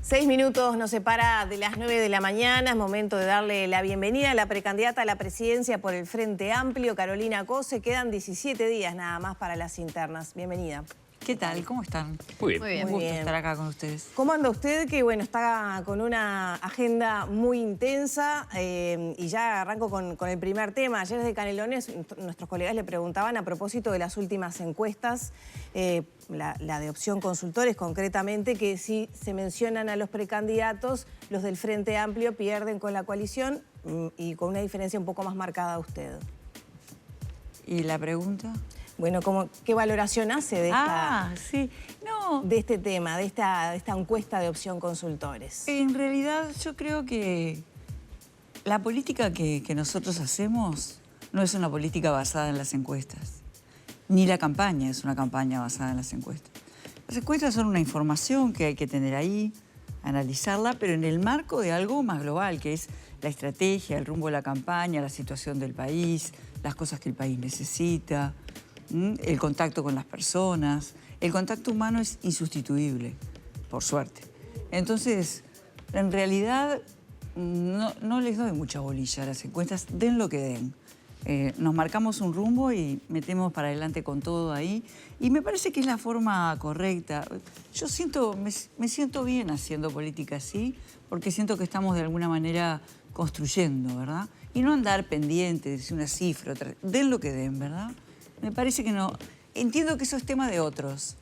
6 minutos nos separa de las 9 de la mañana. Es momento de darle la bienvenida a la precandidata a la presidencia por el Frente Amplio, Carolina Cose. Quedan 17 días nada más para las internas. Bienvenida. ¿Qué tal? ¿Cómo están? Muy bien. Muy bien. Un gusto estar acá con ustedes. ¿Cómo anda usted? Que bueno, está con una agenda muy intensa y ya arranco con el primer tema. Ayer desde Canelones nuestros colegas le preguntaban a propósito de las últimas encuestas, la de Opción Consultores concretamente, que si se mencionan a los precandidatos, los del Frente Amplio pierden con la coalición y con una diferencia un poco más marcada a usted. ¿Y la pregunta? Bueno, ¿qué valoración hace de de este tema, de esta encuesta de Opción Consultores? En realidad yo creo que la política que nosotros hacemos no es una política basada en las encuestas. Ni la campaña es una campaña basada en las encuestas. Las encuestas son una información que hay que tener ahí, analizarla, pero en el marco de algo más global, que es la estrategia, el rumbo de la campaña, la situación del país, las cosas que el país necesita, el contacto con las personas. El contacto humano es insustituible, por suerte. Entonces, en realidad, no les doy mucha bolilla a las encuestas, den lo que den. Nos marcamos un rumbo y metemos para adelante con todo ahí. Y me parece que es la forma correcta. Yo me siento bien haciendo política así, porque siento que estamos de alguna manera construyendo, ¿verdad? Y no andar pendientes de una cifra, otra. Den lo que den, ¿verdad? Me parece que no. Entiendo que eso es tema de otros,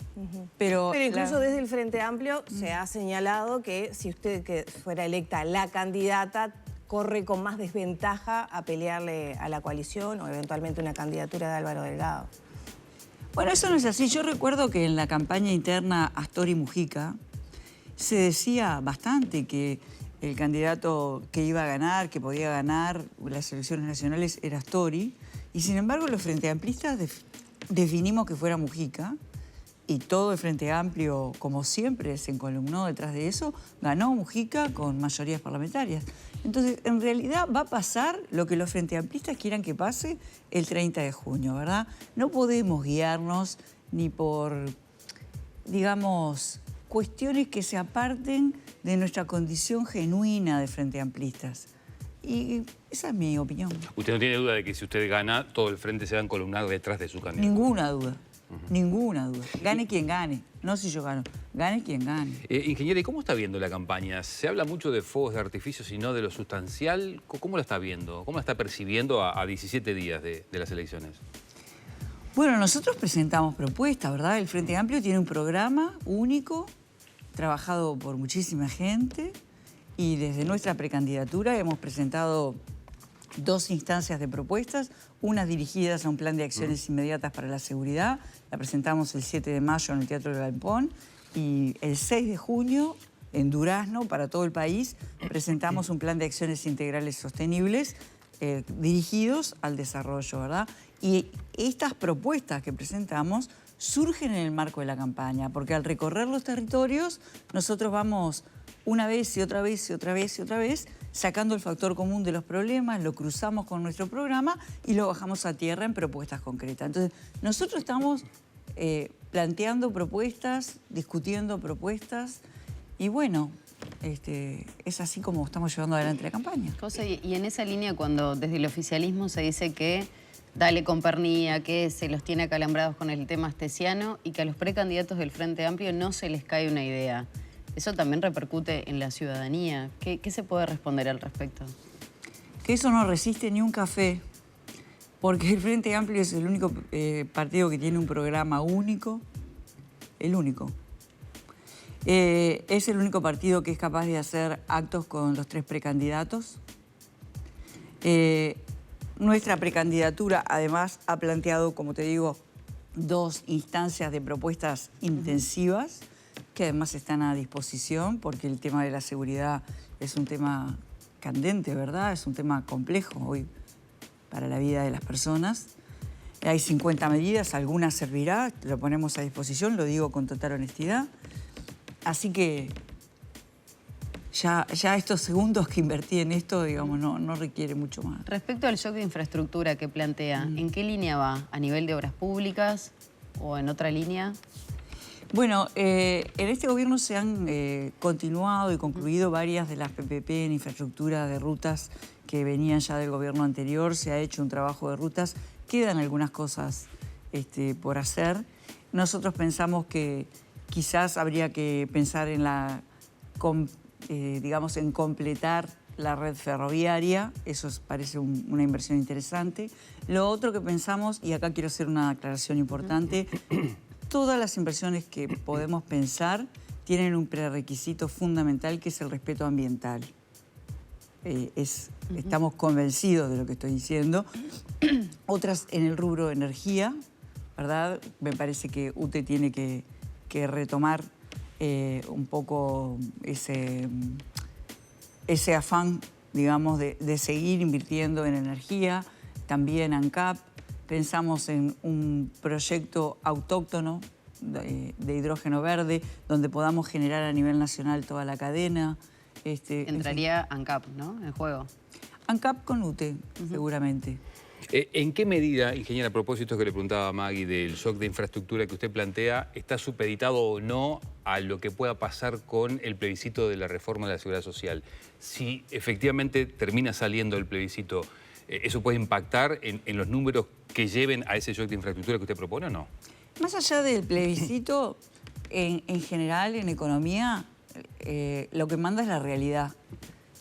pero incluso desde el Frente Amplio se ha señalado que si usted fuera electa la candidata, corre con más desventaja a pelearle a la coalición o eventualmente una candidatura de Álvaro Delgado. Bueno, eso no es así. Yo recuerdo que en la campaña interna Astori-Mujica se decía bastante que el candidato que iba a ganar, que podía ganar las elecciones nacionales era Astori, y sin embargo los Frente Amplistas definimos que fuera Mujica, y todo el Frente Amplio, como siempre, se encolumnó detrás de eso, ganó Mujica con mayorías parlamentarias. Entonces, en realidad va a pasar lo que los Frente Amplistas quieran que pase el 30 de junio, ¿verdad? No podemos guiarnos ni por, digamos, cuestiones que se aparten de nuestra condición genuina de Frente Amplistas. Y esa es mi opinión. ¿Usted no tiene duda de que si usted gana, todo el frente se va a encolumnar detrás de su candidato? Ninguna duda. Ninguna duda. Gane quien gane. No si yo gano. Gane quien gane. Ingeniera, ¿y cómo está viendo la campaña? Se habla mucho de fuegos de artificio, sino de lo sustancial. ¿Cómo la está viendo? ¿Cómo la está percibiendo a 17 días de las elecciones? Bueno, nosotros presentamos propuestas, ¿verdad? El Frente Amplio tiene un programa único, trabajado por muchísima gente, y desde nuestra precandidatura hemos presentado 2 instancias de propuestas, unas dirigidas a un plan de acciones inmediatas para la seguridad. La presentamos el 7 de mayo en el Teatro del Galpón y el 6 de junio en Durazno, para todo el país, presentamos un plan de acciones integrales sostenibles dirigidos al desarrollo, ¿verdad? Y estas propuestas que presentamos surgen en el marco de la campaña, porque al recorrer los territorios nosotros vamos una vez y otra vez y otra vez y otra vez sacando el factor común de los problemas, lo cruzamos con nuestro programa y lo bajamos a tierra en propuestas concretas. Entonces, nosotros estamos planteando propuestas, discutiendo propuestas y bueno, es así como estamos llevando adelante la campaña. José, y en esa línea cuando desde el oficialismo se dice que dale con pernía, que se los tiene acalambrados con el tema astesiano y que a los precandidatos del Frente Amplio no se les cae una idea, ¿eso también repercute en la ciudadanía? ¿Qué se puede responder al respecto? Que eso no resiste ni un café, porque el Frente Amplio es el único partido que tiene un programa único, el único. Es el único partido que es capaz de hacer actos con los 3 precandidatos. Nuestra precandidatura, además, ha planteado, como te digo, 2 instancias de propuestas intensivas, que además están a disposición, porque el tema de la seguridad es un tema candente, ¿verdad? Es un tema complejo hoy para la vida de las personas. Hay 50 medidas, algunas servirá, lo ponemos a disposición, lo digo con total honestidad. Así que ya estos segundos que invertí en esto, digamos, no requiere mucho más. Respecto al shock de infraestructura que plantea, ¿en qué línea va? ¿A nivel de obras públicas o en otra línea? Bueno, en este gobierno se han continuado y concluido varias de las PPP en infraestructura de rutas que venían ya del gobierno anterior. Se ha hecho un trabajo de rutas. Quedan algunas cosas por hacer. Nosotros pensamos que quizás habría que pensar en digamos, en completar la red ferroviaria. Eso parece una inversión interesante. Lo otro que pensamos, y acá quiero hacer una aclaración importante, todas las inversiones que podemos pensar tienen un prerequisito fundamental que es el respeto ambiental. Estamos convencidos de lo que estoy diciendo. Otras en el rubro energía, ¿verdad? Me parece que UTE tiene que retomar un poco ese afán, digamos, de seguir invirtiendo en energía. También ANCAP. Pensamos en un proyecto autóctono de hidrógeno verde, donde podamos generar a nivel nacional toda la cadena. Entraría ANCAP, ¿no?, en juego. ANCAP con UTE, seguramente. ¿En qué medida, ingeniera, a propósito que le preguntaba a Maggie del shock de infraestructura que usted plantea, está supeditado o no a lo que pueda pasar con el plebiscito de la reforma de la Seguridad Social? Si efectivamente termina saliendo el plebiscito, ¿eso puede impactar en los números que lleven a ese shock de infraestructura que usted propone o no? Más allá del plebiscito, en general, en economía, lo que manda es la realidad.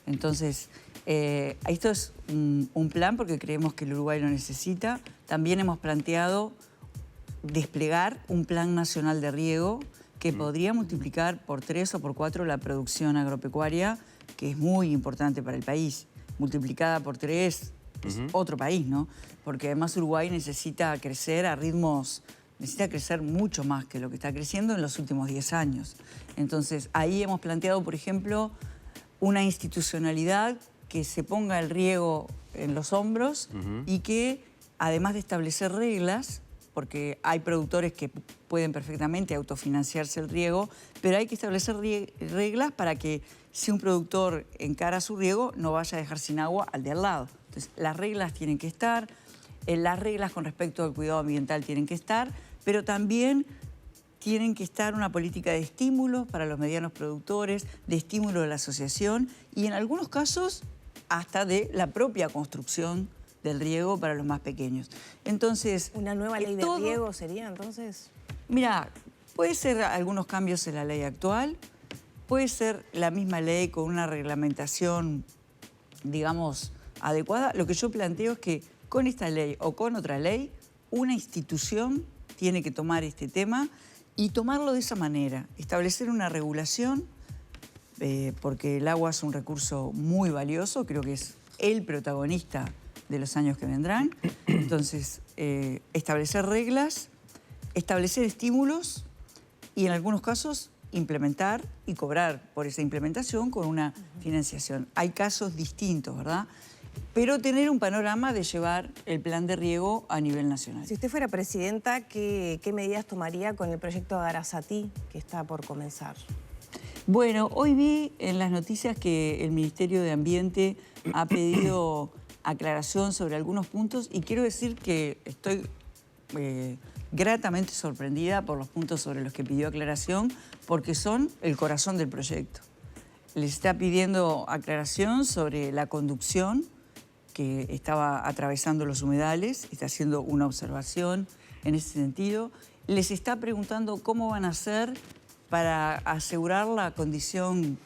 Entonces, esto es un plan porque creemos que el Uruguay lo necesita. También hemos planteado desplegar un plan nacional de riego que podría multiplicar por 3 o por 4 la producción agropecuaria, que es muy importante para el país. Multiplicada por 3 es otro país, ¿no? Porque además Uruguay necesita crecer a ritmos, necesita crecer mucho más que lo que está creciendo en los últimos 10 años. Entonces, ahí hemos planteado, por ejemplo, una institucionalidad que se ponga el riego en los hombros y que, además de establecer reglas, porque hay productores que pueden perfectamente autofinanciarse el riego, pero hay que establecer reglas para que si un productor encara su riego, no vaya a dejar sin agua al de al lado. Entonces, las reglas tienen que estar, las reglas con respecto al cuidado ambiental tienen que estar, pero también tienen que estar una política de estímulos para los medianos productores, de estímulo de la asociación y en algunos casos hasta de la propia construcción del riego para los más pequeños. Entonces, ¿una nueva ley de riego sería entonces? Mira, puede ser algunos cambios en la ley actual, puede ser la misma ley con una reglamentación, digamos, adecuada. Lo que yo planteo es que con esta ley o con otra ley, una institución tiene que tomar este tema y tomarlo de esa manera, establecer una regulación, porque el agua es un recurso muy valioso, creo que es el protagonista de los años que vendrán. Entonces, establecer reglas, establecer estímulos y en algunos casos implementar y cobrar por esa implementación con una financiación. Hay casos distintos, ¿verdad? Pero tener un panorama de llevar el plan de riego a nivel nacional. Si usted fuera presidenta, ¿qué medidas tomaría con el proyecto Garasatí que está por comenzar? Bueno, hoy vi en las noticias que el Ministerio de Ambiente ha pedido aclaración sobre algunos puntos y quiero decir que estoy gratamente sorprendida por los puntos sobre los que pidió aclaración porque son el corazón del proyecto. Les está pidiendo aclaración sobre la conducción que estaba atravesando los humedales, está haciendo una observación en ese sentido. Les está preguntando cómo van a hacer para asegurar la condición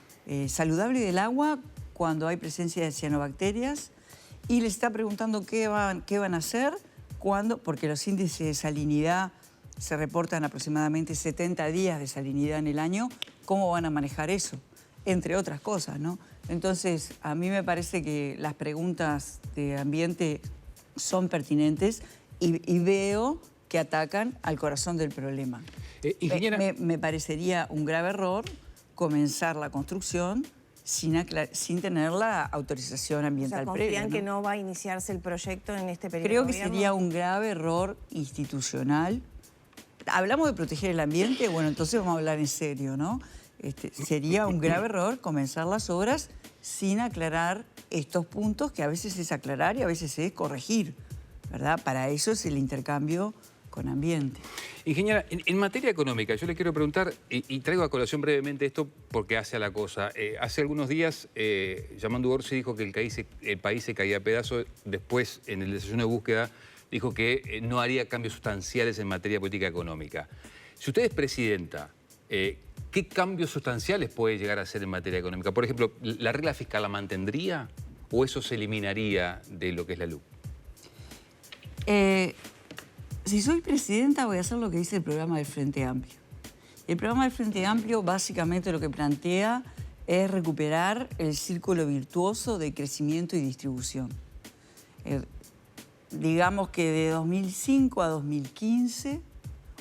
saludable del agua cuando hay presencia de cianobacterias y les está preguntando qué van a hacer porque los índices de salinidad se reportan aproximadamente 70 días de salinidad en el año, cómo van a manejar eso, entre otras cosas, ¿no? Entonces, a mí me parece que las preguntas de ambiente son pertinentes y veo que atacan al corazón del problema. Ingeniera... Me parecería un grave error comenzar la construcción sin tener la autorización ambiental previa. ¿Confían que no va a iniciarse el proyecto en este periodo? Creo que sería un grave error institucional. Hablamos de proteger el ambiente, bueno, entonces vamos a hablar en serio, ¿no? Sería un grave error comenzar las obras sin aclarar estos puntos que a veces es aclarar y a veces es corregir, ¿verdad? Para eso es el intercambio con ambiente. Ingeniera, en materia económica, yo le quiero preguntar, y traigo a colación brevemente esto porque hace a la cosa. Hace algunos días, Yamandu Orsi dijo que el país se caía a pedazos. Después, en el desayuno de búsqueda, dijo que no haría cambios sustanciales en materia de política económica. Si usted es presidenta, ¿qué cambios sustanciales puede llegar a hacer en materia económica? Por ejemplo, ¿la regla fiscal la mantendría o eso se eliminaría de lo que es la LUC? Si soy presidenta voy a hacer lo que dice el programa del Frente Amplio. El programa del Frente Amplio básicamente lo que plantea es recuperar el círculo virtuoso de crecimiento y distribución. Digamos que de 2005 a 2015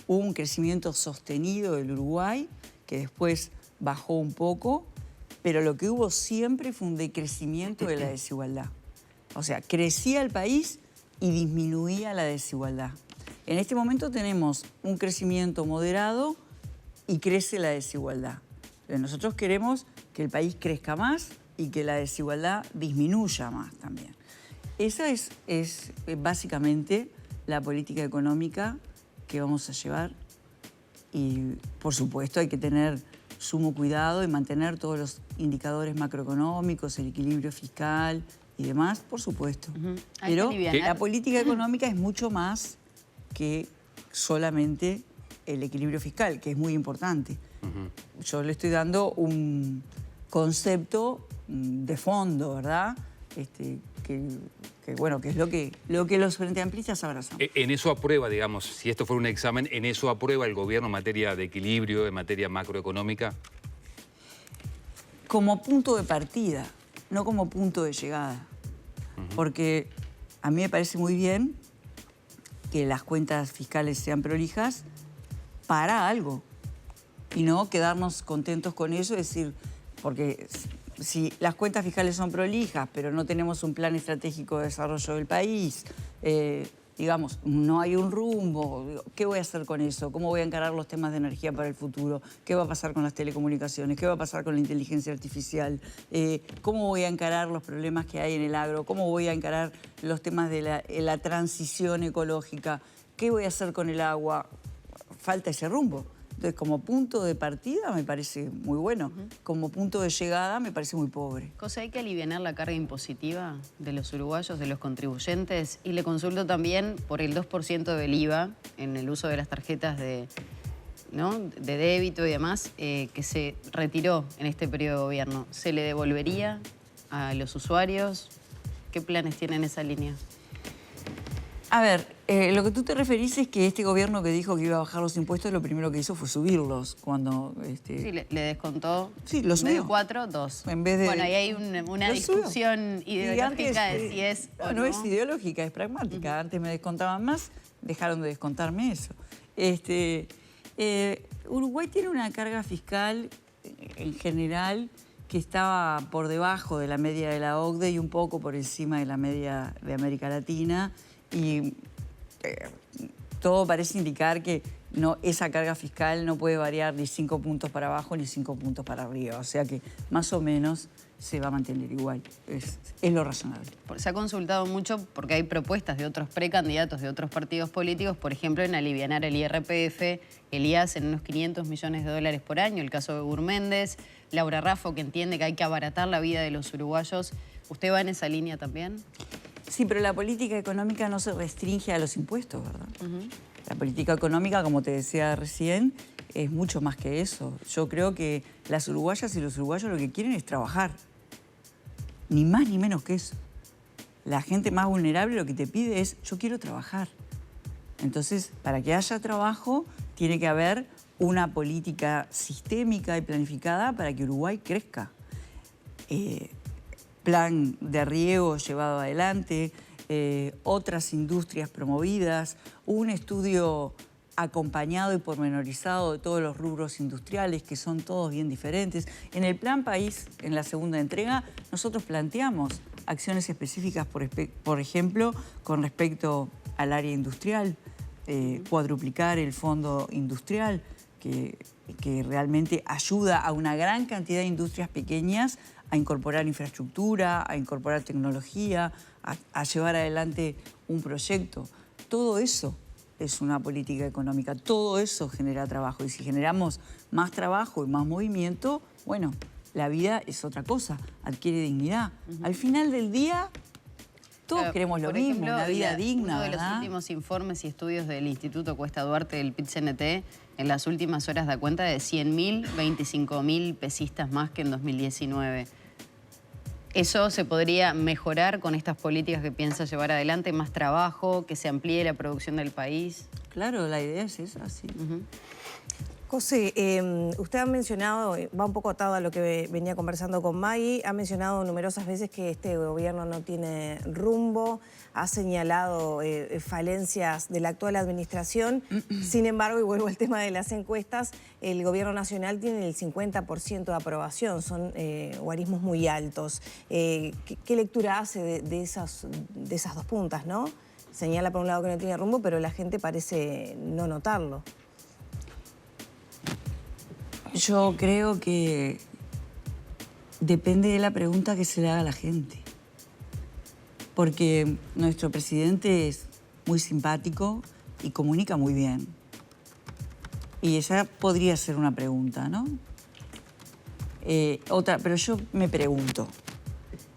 hubo un crecimiento sostenido del Uruguay, que después bajó un poco, pero lo que hubo siempre fue un decrecimiento de la desigualdad. O sea, crecía el país y disminuía la desigualdad. En este momento tenemos un crecimiento moderado y crece la desigualdad. Entonces, nosotros queremos que el país crezca más y que la desigualdad disminuya más también. Esa es básicamente la política económica que vamos a llevar y, por supuesto, hay que tener sumo cuidado y mantener todos los indicadores macroeconómicos, el equilibrio fiscal y demás, por supuesto. Pero la política económica es mucho más que solamente el equilibrio fiscal, que es muy importante. Yo le estoy dando un concepto de fondo, ¿verdad? Bueno, que es lo que los Frente Amplistas abrazan. En eso aprueba, digamos, si esto fuera un examen, ¿en eso aprueba el gobierno en materia de equilibrio, en materia macroeconómica? Como punto de partida, no como punto de llegada. Porque a mí me parece muy bien que las cuentas fiscales sean prolijas para algo y no quedarnos contentos con eso, es decir, porque si las cuentas fiscales son prolijas, pero no tenemos un plan estratégico de desarrollo del país, digamos, no hay un rumbo, ¿qué voy a hacer con eso? ¿Cómo voy a encarar los temas de energía para el futuro? ¿Qué va a pasar con las telecomunicaciones? ¿Qué va a pasar con la inteligencia artificial? ¿Cómo voy a encarar los problemas que hay en el agro? ¿Cómo voy a encarar los temas de la transición ecológica? ¿Qué voy a hacer con el agua? Falta ese rumbo. Entonces, como punto de partida me parece muy bueno. Como punto de llegada me parece muy pobre. Cosa, hay que aliviar la carga impositiva de los uruguayos, de los contribuyentes. Y le consulto también por el 2% del IVA en el uso de las tarjetas de débito y demás, que se retiró en este periodo de gobierno. ¿Se le devolvería a los usuarios? ¿Qué planes tienen en esa línea? A ver, lo que tú te referís es que este gobierno que dijo que iba a bajar los impuestos, lo primero que hizo fue subirlos cuando... Sí, le descontó. Sí, los subió. En vez de 4, 2. En vez de... Bueno, ahí hay una discusión ideológica de si es o no es ideológica, es pragmática. Antes me descontaban más, dejaron de descontarme eso. Uruguay tiene una carga fiscal en general que estaba por debajo de la media de la OCDE y un poco por encima de la media de América Latina. Y todo parece indicar que esa carga fiscal no puede variar ni 5 puntos para abajo ni 5 puntos para arriba. O sea que más o menos se va a mantener igual. Es lo razonable. Se ha consultado mucho porque hay propuestas de otros precandidatos de otros partidos políticos, por ejemplo, en alivianar el IRPF, el IAS en unos 500 millones de dólares por año, el caso de Gurméndez, Laura Raffo, que entiende que hay que abaratar la vida de los uruguayos. ¿Usted va en esa línea también? Sí, pero la política económica no se restringe a los impuestos, ¿verdad? La política económica, como te decía recién, es mucho más que eso. Yo creo que las uruguayas y los uruguayos lo que quieren es trabajar. Ni más ni menos que eso. La gente más vulnerable lo que te pide es, yo quiero trabajar. Entonces, para que haya trabajo, tiene que haber una política sistémica y planificada para que Uruguay crezca. Plan de riego llevado adelante, otras industrias promovidas, un estudio acompañado y pormenorizado de todos los rubros industriales, que son todos bien diferentes. En el Plan País, en la segunda entrega, nosotros planteamos acciones específicas, por ejemplo, con respecto al área industrial, cuadruplicar el fondo industrial, que realmente ayuda a una gran cantidad de industrias pequeñas a incorporar infraestructura, a incorporar tecnología, a llevar adelante un proyecto. Todo eso es una política económica. Todo eso genera trabajo. Y si generamos más trabajo y más movimiento, bueno, la vida es otra cosa, adquiere dignidad. Al final del día, todos Claro, queremos lo por mismo, ejemplo, una vida digna, uno de ¿verdad? los últimos informes y estudios del Instituto Cuesta Duarte del PIT-CNT en las últimas horas da cuenta de 100.000, 25.000 pesistas más que en 2019. ¿Eso se podría mejorar con estas políticas que piensa llevar adelante? ¿Más trabajo? ¿Que se amplíe la producción del país? Claro, la idea es esa, sí. José, usted ha mencionado, va un poco atado a lo que venía conversando con Maggie, ha mencionado numerosas veces que este gobierno no tiene rumbo, ha señalado falencias de la actual administración. Sin embargo, y vuelvo al tema de las encuestas, el gobierno nacional tiene el 50% de aprobación, son guarismos muy altos. ¿Qué lectura hace de esas dos puntas, no? Señala por un lado que no tiene rumbo, pero la gente parece no notarlo. Yo creo que depende de la pregunta que se le haga a la gente. Porque nuestro presidente es muy simpático y comunica muy bien. Y esa podría ser una pregunta, ¿no? Pero yo me pregunto,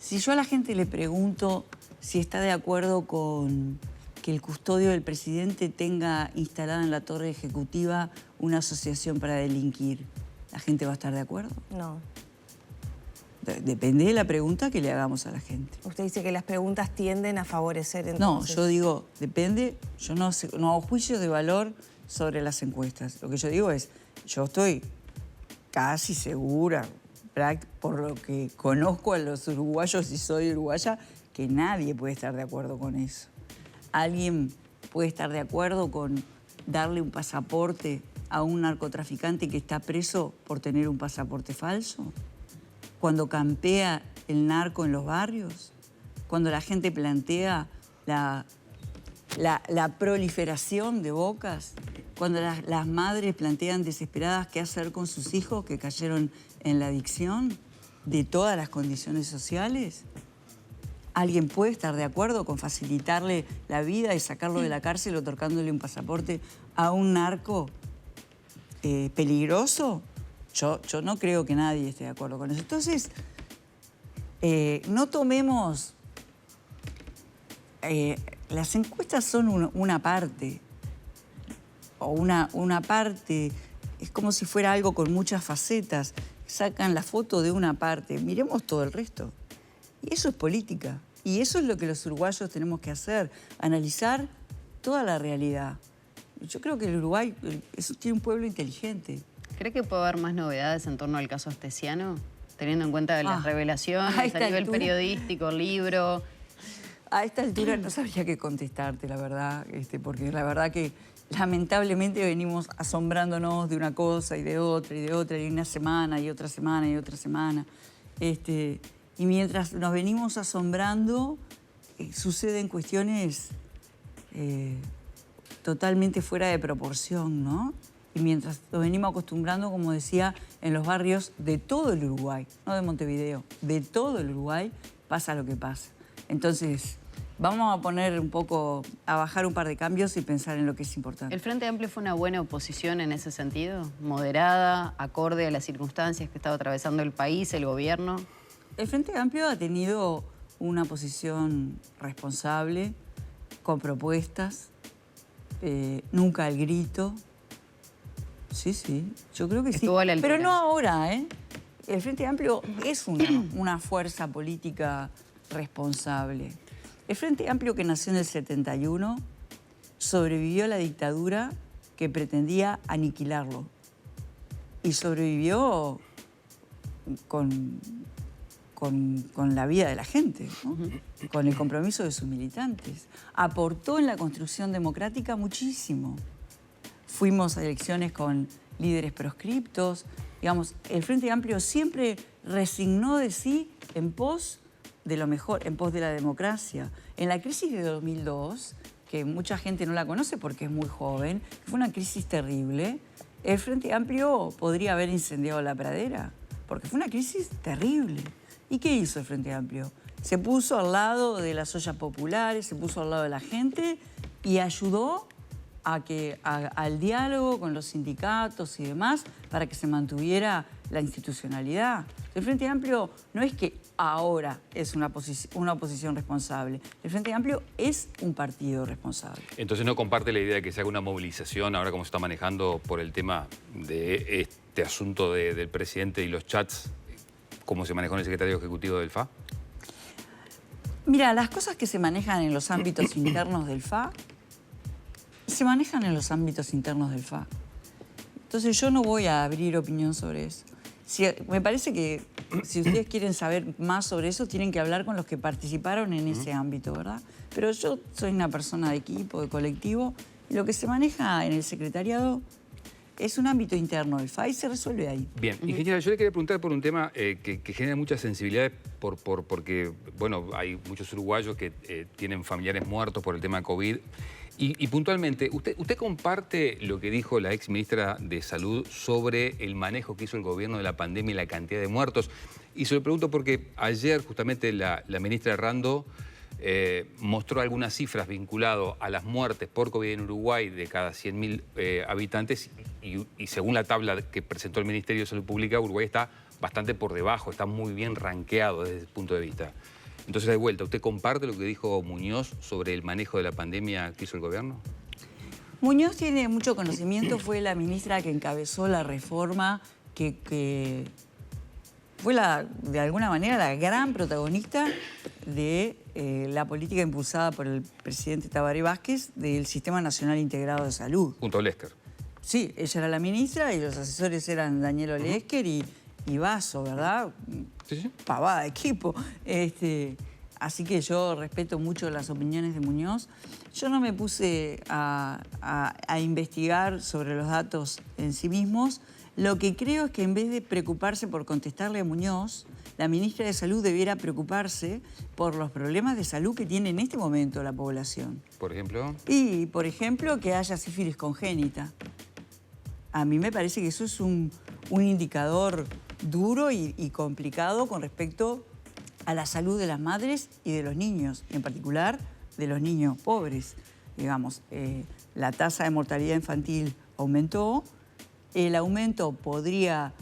si yo a la gente le pregunto si está de acuerdo con que el custodio del presidente tenga instalada en la torre ejecutiva una asociación para delinquir, ¿la gente va a estar de acuerdo? No. Depende de la pregunta que le hagamos a la gente. Usted dice que las preguntas tienden a favorecer No, entonces. yo digo, depende, yo no hago juicios de valor sobre las encuestas. Lo que yo digo es, yo estoy casi segura, por lo que conozco a los uruguayos y soy uruguaya, que nadie puede estar de acuerdo con eso. ¿Alguien puede estar de acuerdo con darle un pasaporte a un narcotraficante que está preso por tener un pasaporte falso? Cuando campea el narco en los barrios, cuando la gente plantea la proliferación de bocas, cuando las madres plantean desesperadas qué hacer con sus hijos que cayeron en la adicción de todas las condiciones sociales. ¿Alguien puede estar de acuerdo con facilitarle la vida y sacarlo de la cárcel otorgándole un pasaporte a un narco peligroso? Yo no creo que nadie esté de acuerdo con eso. Entonces, no tomemos... las encuestas son una parte, o una parte, es como si fuera algo con muchas facetas. Sacan la foto de una parte, miremos todo el resto. Y eso es política. Y eso es lo que los uruguayos tenemos que hacer, analizar toda la realidad. Yo creo que el Uruguay tiene un pueblo inteligente. ¿Cree que puede haber más novedades en torno al caso Astesiano? Teniendo en cuenta las revelaciones a nivel periodístico, libro. A esta altura no sabría qué contestarte, la verdad, porque la verdad que lamentablemente venimos asombrándonos de una cosa y de otra, y una semana, y otra semana, y otra semana. Y mientras nos venimos asombrando, suceden cuestiones totalmente fuera de proporción, ¿no? Y mientras nos venimos acostumbrando, como decía, en los barrios de todo el Uruguay, no de Montevideo, de todo el Uruguay pasa lo que pasa. Entonces, vamos a bajar un par de cambios y pensar en lo que es importante. ¿El Frente Amplio fue una buena oposición en ese sentido? ¿Moderada, acorde a las circunstancias que estaba atravesando el país, el gobierno? El Frente Amplio ha tenido una posición responsable, con propuestas, nunca al grito. Sí, yo creo que sí. Estuvo a la altura. Pero no ahora, ¿eh? El Frente Amplio es una fuerza política responsable. El Frente Amplio, que nació en el 71, sobrevivió a la dictadura que pretendía aniquilarlo. Y sobrevivió con la vida de la gente, ¿no? Con el compromiso de sus militantes. Aportó en la construcción democrática muchísimo. Fuimos a elecciones con líderes proscriptos. Digamos, el Frente Amplio siempre resignó de sí en pos de lo mejor, en pos de la democracia. En la crisis de 2002, que mucha gente no la conoce porque es muy joven, fue una crisis terrible, el Frente Amplio podría haber incendiado la pradera, porque fue una crisis terrible. ¿Y qué hizo el Frente Amplio? Se puso al lado de las ollas populares, se puso al lado de la gente y ayudó al diálogo con los sindicatos y demás para que se mantuviera la institucionalidad. El Frente Amplio no es que ahora es una oposición responsable. El Frente Amplio es un partido responsable. Entonces no comparte la idea de que se haga una movilización ahora como se está manejando por el tema de este asunto del presidente y los chats, como se manejó en el secretario ejecutivo del FA. Mira, las cosas que se manejan en los ámbitos internos del FA se manejan en los ámbitos internos del FA. Entonces yo no voy a abrir opinión sobre eso. Me parece que si ustedes quieren saber más sobre eso, tienen que hablar con los que participaron en ese ámbito, ¿verdad? Pero yo soy una persona de equipo, de colectivo, y lo que se maneja en el secretariado es un ámbito interno del FA y se resuelve ahí. Bien, ingeniera, yo le quería preguntar por un tema que genera mucha sensibilidad porque, bueno, hay muchos uruguayos que tienen familiares muertos por el tema COVID. Y puntualmente, ¿usted comparte lo que dijo la ex ministra de Salud sobre el manejo que hizo el gobierno de la pandemia y la cantidad de muertos? Y se lo pregunto porque ayer justamente la ministra Rando mostró algunas cifras vinculadas a las muertes por COVID en Uruguay de cada 100.000 habitantes y según la tabla que presentó el Ministerio de Salud Pública, Uruguay está bastante por debajo, está muy bien rankeado desde ese punto de vista. Entonces, de vuelta, ¿usted comparte lo que dijo Muñoz sobre el manejo de la pandemia que hizo el gobierno? Muñoz tiene mucho conocimiento, fue la ministra que encabezó la reforma, que fue de alguna manera la gran protagonista de la política impulsada por el presidente Tabaré Vázquez del Sistema Nacional Integrado de Salud. Junto a Olesker. Sí, ella era la ministra y los asesores eran Daniel Olesker y Basso, ¿verdad? Sí. Pavada de equipo. Así que yo respeto mucho las opiniones de Muñoz. Yo no me puse a investigar sobre los datos en sí mismos. Lo que creo es que en vez de preocuparse por contestarle a Muñoz, la ministra de Salud debiera preocuparse por los problemas de salud que tiene en este momento la población. ¿Por ejemplo? Y, por ejemplo, que haya sífilis congénita. A mí me parece que eso es un indicador duro y complicado con respecto a la salud de las madres y de los niños, y en particular de los niños pobres. Digamos, la tasa de mortalidad infantil aumentó, el aumento podría,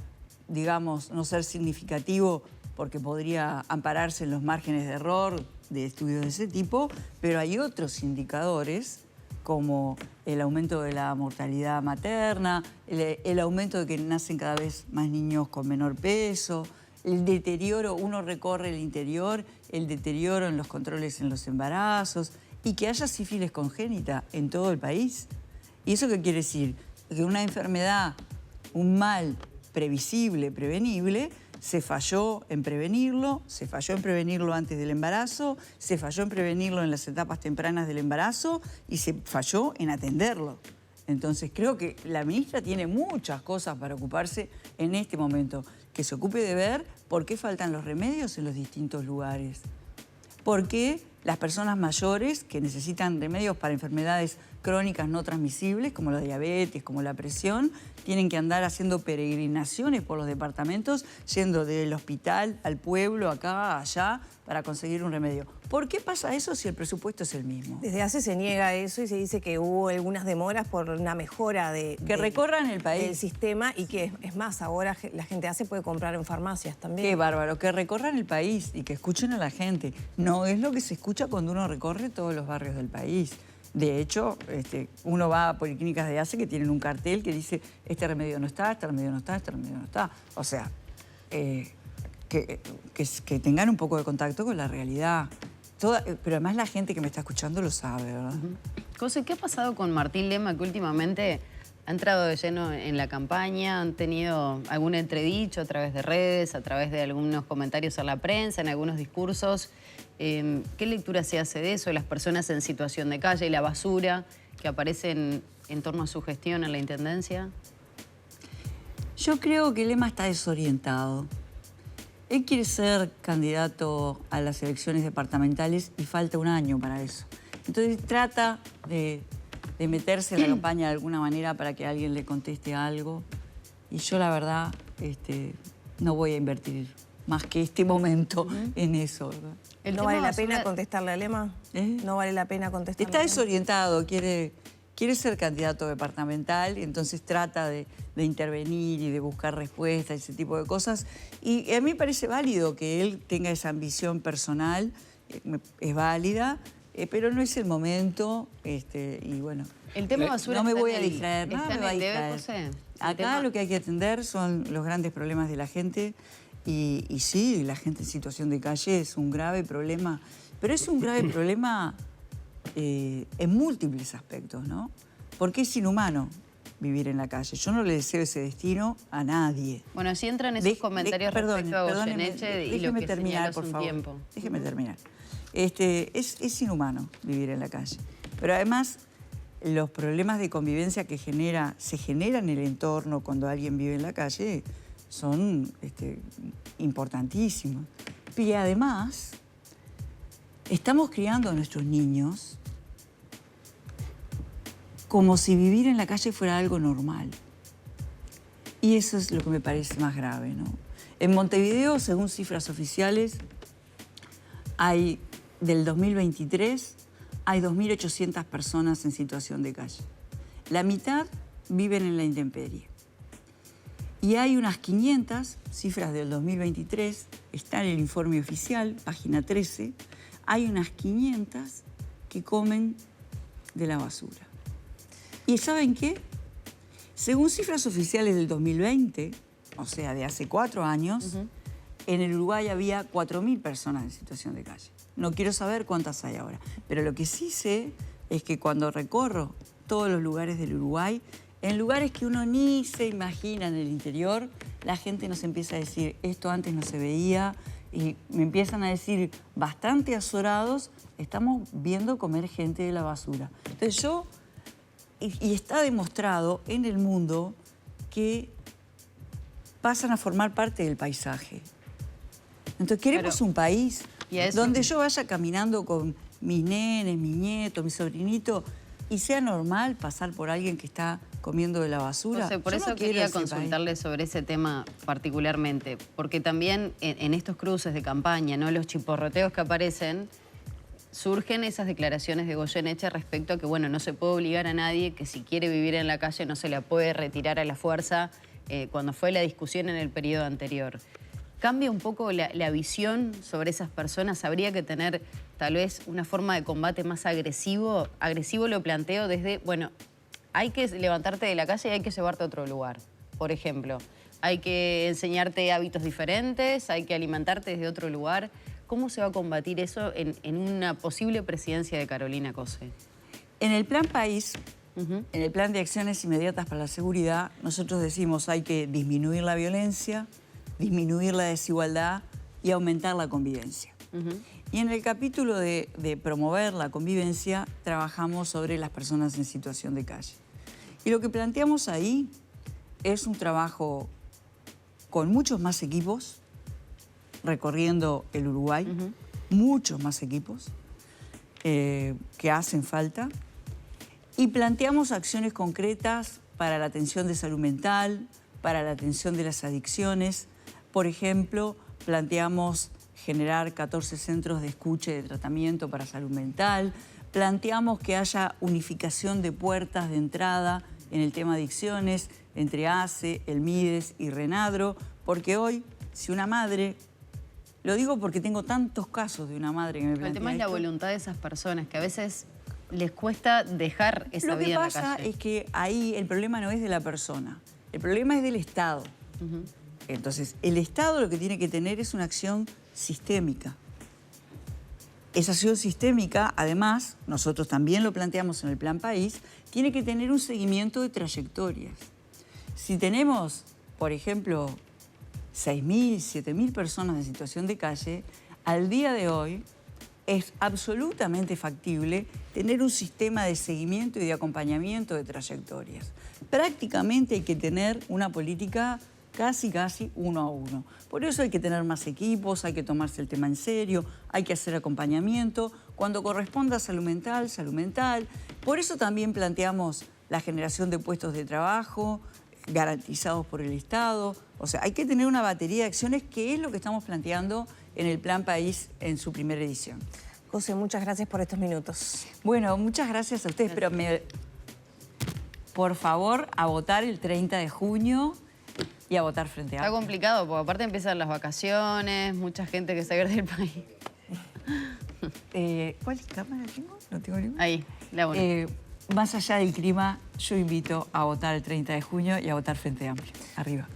digamos, no ser significativo porque podría ampararse en los márgenes de error de estudios de ese tipo, pero hay otros indicadores como el aumento de la mortalidad materna, el aumento de que nacen cada vez más niños con menor peso, el deterioro, uno recorre el interior, el deterioro en los controles en los embarazos y que haya sífilis congénita en todo el país. ¿Y eso qué quiere decir? Que una enfermedad, un mal previsible, prevenible, se falló en prevenirlo, se falló en prevenirlo antes del embarazo, se falló en prevenirlo en las etapas tempranas del embarazo y se falló en atenderlo. Entonces creo que la ministra tiene muchas cosas para ocuparse en este momento. Que se ocupe de ver por qué faltan los remedios en los distintos lugares. ¿Por qué las personas mayores que necesitan remedios para enfermedades crónicas no transmisibles, como la diabetes, como la presión, tienen que andar haciendo peregrinaciones por los departamentos, yendo del hospital al pueblo, acá, allá, para conseguir un remedio? ¿Por qué pasa eso si el presupuesto es el mismo? Desde hace se niega eso y se dice que hubo algunas demoras por una mejora que recorran el país. Del sistema y que, es más, ahora la gente puede comprar en farmacias también. Qué bárbaro, que recorran el país y que escuchen a la gente. No es lo que se escucha cuando uno recorre todos los barrios del país. De hecho, uno va a policlínicas de ACE que tienen un cartel que dice este remedio no está, este remedio no está, este remedio no está. O sea, que tengan un poco de contacto con la realidad. Pero además la gente que me está escuchando lo sabe, ¿verdad? José, ¿qué ha pasado con Martín Lema, que últimamente ha entrado de lleno en la campaña? ¿Han tenido algún entredicho a través de redes, a través de algunos comentarios a la prensa, en algunos discursos? ¿Qué lectura se hace de eso? Las personas en situación de calle y la basura que aparecen en torno a su gestión en la Intendencia. Yo creo que Lema está desorientado. Él quiere ser candidato a las elecciones departamentales y falta un año para eso. Entonces trata de meterse en la campaña de alguna manera para que alguien le conteste algo. Y yo, la verdad, no voy a invertir más que este momento en eso, ¿verdad? ¿No vale la pena contestarle a Lema? ¿No vale la pena contestarle? Está desorientado, quiere quiere ser candidato departamental y entonces trata de intervenir y de buscar respuestas, ese tipo de cosas. Y a mí me parece válido que él tenga esa ambición personal, es válida, pero no es el momento, y bueno. El tema basura no me está voy en a el- distraer, no está me en va a el debe, distraer. José. El Acá tema- lo que hay que atender son los grandes problemas de la gente y sí, la gente en situación de calle es un grave problema, pero es un grave problema en múltiples aspectos, ¿no? Porque es inhumano vivir en la calle. Yo no le deseo ese destino a nadie. Bueno, si entran esos comentarios respecto a Goyeneche y lo déjeme terminar, terminar, hace por un favor. tiempo. Déjeme terminar. Es inhumano vivir en la calle. Pero además, los problemas de convivencia que se generan en el entorno cuando alguien vive en la calle son importantísimos. Y además, estamos criando a nuestros niños como si vivir en la calle fuera algo normal. Y eso es lo que me parece más grave, ¿no? En Montevideo, según cifras oficiales, del 2023, hay 2.800 personas en situación de calle. La mitad viven en la intemperie. Y hay unas 500, cifras del 2023, está en el informe oficial, página 13, hay unas 500 que comen de la basura. ¿Y saben qué? Según cifras oficiales del 2020, o sea, de hace 4 años, en el Uruguay había 4.000 personas en situación de calle. No quiero saber cuántas hay ahora, pero lo que sí sé es que cuando recorro todos los lugares del Uruguay, en lugares que uno ni se imagina en el interior, la gente nos empieza a decir, esto antes no se veía, y me empiezan a decir, bastante azorados, estamos viendo comer gente de la basura. Entonces y está demostrado en el mundo que pasan a formar parte del paisaje. Entonces queremos un país donde yo vaya caminando con mis nenes, mis nietos, mi sobrinito, y sea normal pasar por alguien que está comiendo de la basura. José, por Yo eso no quiero quería ese consultarle sobre ese tema particularmente, porque también en estos cruces de campaña, ¿no?, los chiporroteos que aparecen, surgen esas declaraciones de Goyeneche respecto a que, bueno, no se puede obligar a nadie, que si quiere vivir en la calle no se la puede retirar a la fuerza, cuando fue la discusión en el periodo anterior. ¿Cambia un poco la visión sobre esas personas? ¿Habría que tener tal vez una forma de combate más agresivo? Agresivo lo planteo desde, bueno, hay que levantarte de la calle y hay que llevarte a otro lugar, por ejemplo. Hay que enseñarte hábitos diferentes, hay que alimentarte desde otro lugar. ¿Cómo se va a combatir eso en una posible presidencia de Carolina Cose? En el Plan País, en el Plan de Acciones Inmediatas para la Seguridad, nosotros decimos hay que disminuir la violencia, disminuir la desigualdad y aumentar la convivencia. Y en el capítulo de promover la convivencia, trabajamos sobre las personas en situación de calle. Y lo que planteamos ahí es un trabajo con muchos más equipos, recorriendo el Uruguay, muchos más equipos que hacen falta, y planteamos acciones concretas para la atención de salud mental, para la atención de las adicciones. Por ejemplo, planteamos generar 14 centros de escucha y de tratamiento para salud mental, planteamos que haya unificación de puertas de entrada en el tema de adicciones entre ACE, el MIDES y RENADRO, porque hoy, si una madre... Lo digo porque tengo tantos casos de una madre que me plantea El tema es la esto. voluntad de esas personas, que a veces les cuesta dejar esa vida en la calle. Lo que pasa es que ahí el problema no es de la persona, el problema es del Estado. Entonces, el Estado lo que tiene que tener es una acción sistémica. Esa acción sistémica, además, nosotros también lo planteamos en el Plan País, tiene que tener un seguimiento de trayectorias. Si tenemos, por ejemplo, 6.000, 7.000 personas en situación de calle, al día de hoy es absolutamente factible tener un sistema de seguimiento y de acompañamiento de trayectorias. Prácticamente hay que tener una política casi uno a uno. Por eso hay que tener más equipos, hay que tomarse el tema en serio, hay que hacer acompañamiento. Cuando corresponda salud mental, salud mental. Por eso también planteamos la generación de puestos de trabajo garantizados por el Estado. O sea, hay que tener una batería de acciones, que es lo que estamos planteando en el Plan País en su primera edición. José, muchas gracias por estos minutos. Bueno, muchas gracias a ustedes, pero por favor, a votar el 30 de junio y a votar Frente Está Amplio. complicado porque aparte empiezan las vacaciones, mucha gente que se va a ir del país. ¿Cuál cámara tengo? No tengo ninguna. Ahí, la una. Más allá del clima, yo invito a votar el 30 de junio y a votar Frente Amplio. Arriba.